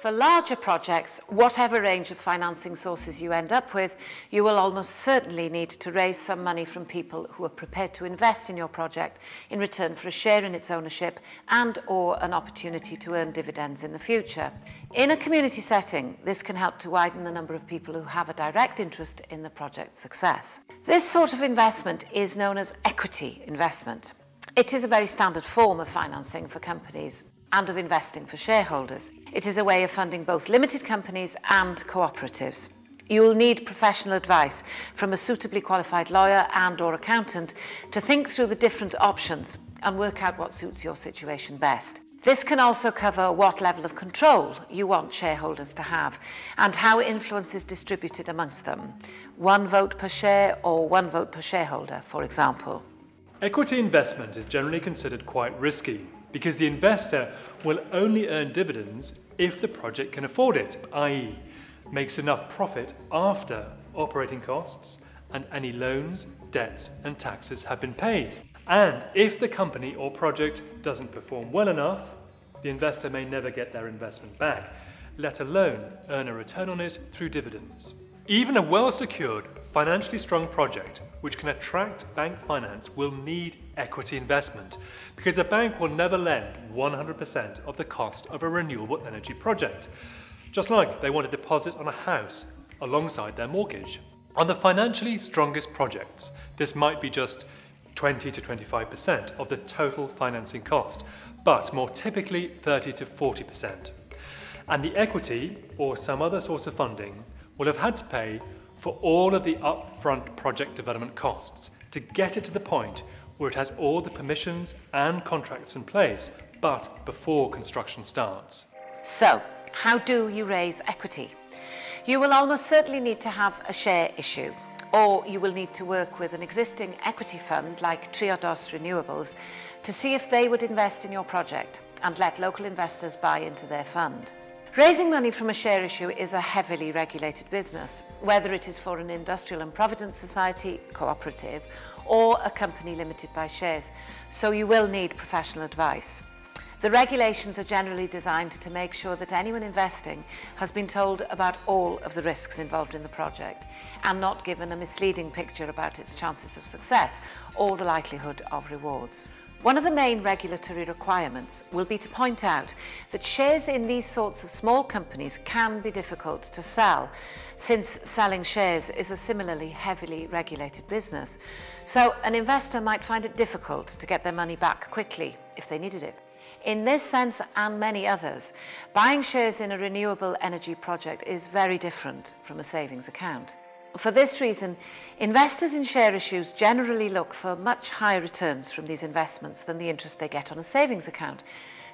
For larger projects, whatever range of financing sources you end up with, you will almost certainly need to raise some money from people who are prepared to invest in your project in return for a share in its ownership and/or an opportunity to earn dividends in the future. In a community setting, this can help to widen the number of people who have a direct interest in the project's success. This sort of investment is known as equity investment. It is a very standard form of financing for companies and of investing for shareholders. It is a way of funding both limited companies and cooperatives. You will need professional advice from a suitably qualified lawyer and/or accountant to think through the different options and work out what suits your situation best. This can also cover what level of control you want shareholders to have and how influence is distributed amongst them. 1 vote per share or 1 vote per shareholder, for example. Equity investment is generally considered quite risky because the investor will only earn dividends if the project can afford it, i.e. makes enough profit after operating costs and any loans, debts and taxes have been paid. And if the company or project doesn't perform well enough, the investor may never get their investment back, let alone earn a return on it through dividends. Even a well-secured, financially strong project which can attract bank finance will need equity investment because a bank will never lend 100% of the cost of a renewable energy project, just like they want a deposit on a house alongside their mortgage. On the financially strongest projects, this might be just 20 to 25% of the total financing cost, but more typically 30 to 40%. And the equity or some other source of funding will have had to pay for all of the upfront project development costs to get it to the point where it has all the permissions and contracts in place, but before construction starts. So, how do you raise equity? You will almost certainly need to have a share issue, or you will need to work with an existing equity fund like Triodos Renewables to see if they would invest in your project and let local investors buy into their fund. Raising money from a share issue is a heavily regulated business, whether it is for an industrial and provident society, cooperative, or a company limited by shares, so you will need professional advice. The regulations are generally designed to make sure that anyone investing has been told about all of the risks involved in the project and not given a misleading picture about its chances of success or the likelihood of rewards. One of the main regulatory requirements will be to point out that shares in these sorts of small companies can be difficult to sell, since selling shares is a similarly heavily regulated business. So an investor might find it difficult to get their money back quickly if they needed it. In this sense and many others, buying shares in a renewable energy project is very different from a savings account. For this reason, investors in share issues generally look for much higher returns from these investments than the interest they get on a savings account.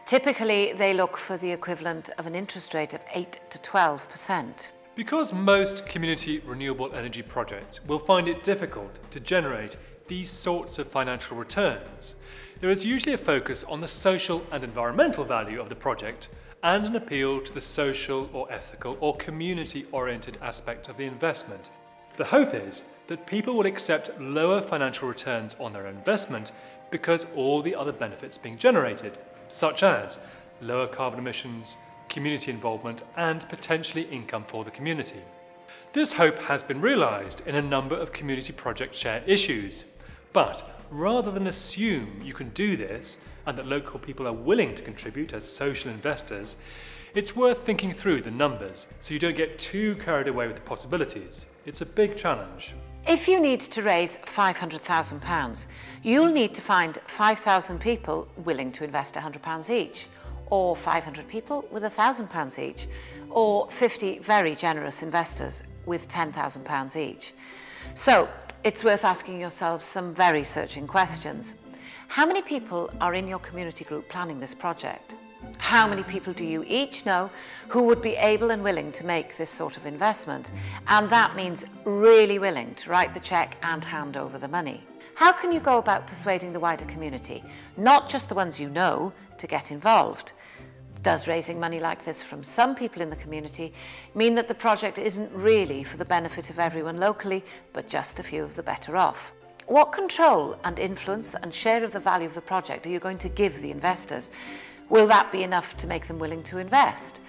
Typically, they look for the equivalent of an interest rate of 8 to 12%. Because most community renewable energy projects will find it difficult to generate these sorts of financial returns, there is usually a focus on the social and environmental value of the project and an appeal to the social or ethical or community-oriented aspect of the investment. The hope is that people will accept lower financial returns on their investment because all the other benefits being generated, such as lower carbon emissions, community involvement, and potentially income for the community. This hope has been realised in a number of community project share issues. But rather than assume you can do this and that local people are willing to contribute as social investors, it's worth thinking through the numbers so you don't get too carried away with the possibilities. It's a big challenge. If you need to raise £500,000, you'll need to find 5,000 people willing to invest £100 each, or 500 people with £1,000 each, or 50 very generous investors with £10,000 each. So, it's worth asking yourselves some very searching questions. How many people are in your community group planning this project? How many people do you each know who would be able and willing to make this sort of investment? And that means really willing to write the cheque and hand over the money. How can you go about persuading the wider community, not just the ones you know, to get involved? Does raising money like this from some people in the community mean that the project isn't really for the benefit of everyone locally, but just a few of the better off? What control and influence and share of the value of the project are you going to give the investors? Will that be enough to make them willing to invest?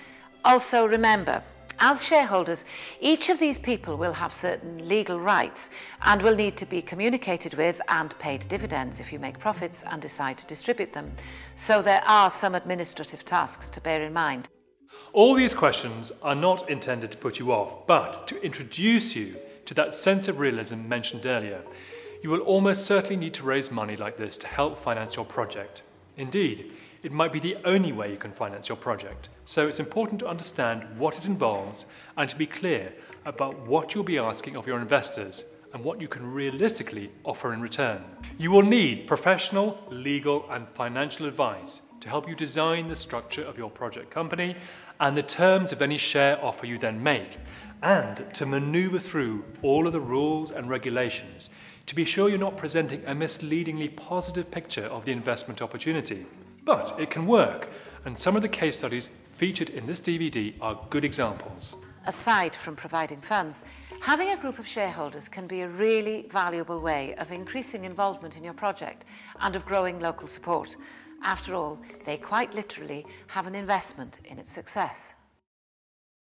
Also remember, as shareholders, each of these people will have certain legal rights and will need to be communicated with and paid dividends if you make profits and decide to distribute them. So there are some administrative tasks to bear in mind. All these questions are not intended to put you off, but to introduce you to that sense of realism mentioned earlier. You will almost certainly need to raise money like this to help finance your project. Indeed, it might be the only way you can finance your project, so it's important to understand what it involves and to be clear about what you'll be asking of your investors and what you can realistically offer in return. You will need professional, legal and financial advice to help you design the structure of your project company and the terms of any share offer you then make, and to maneuver through all of the rules and regulations to be sure you're not presenting a misleadingly positive picture of the investment opportunity. But it can work, and some of the case studies featured in this DVD are good examples. Aside from providing funds, having a group of shareholders can be a really valuable way of increasing involvement in your project and of growing local support. After all, they quite literally have an investment in its success.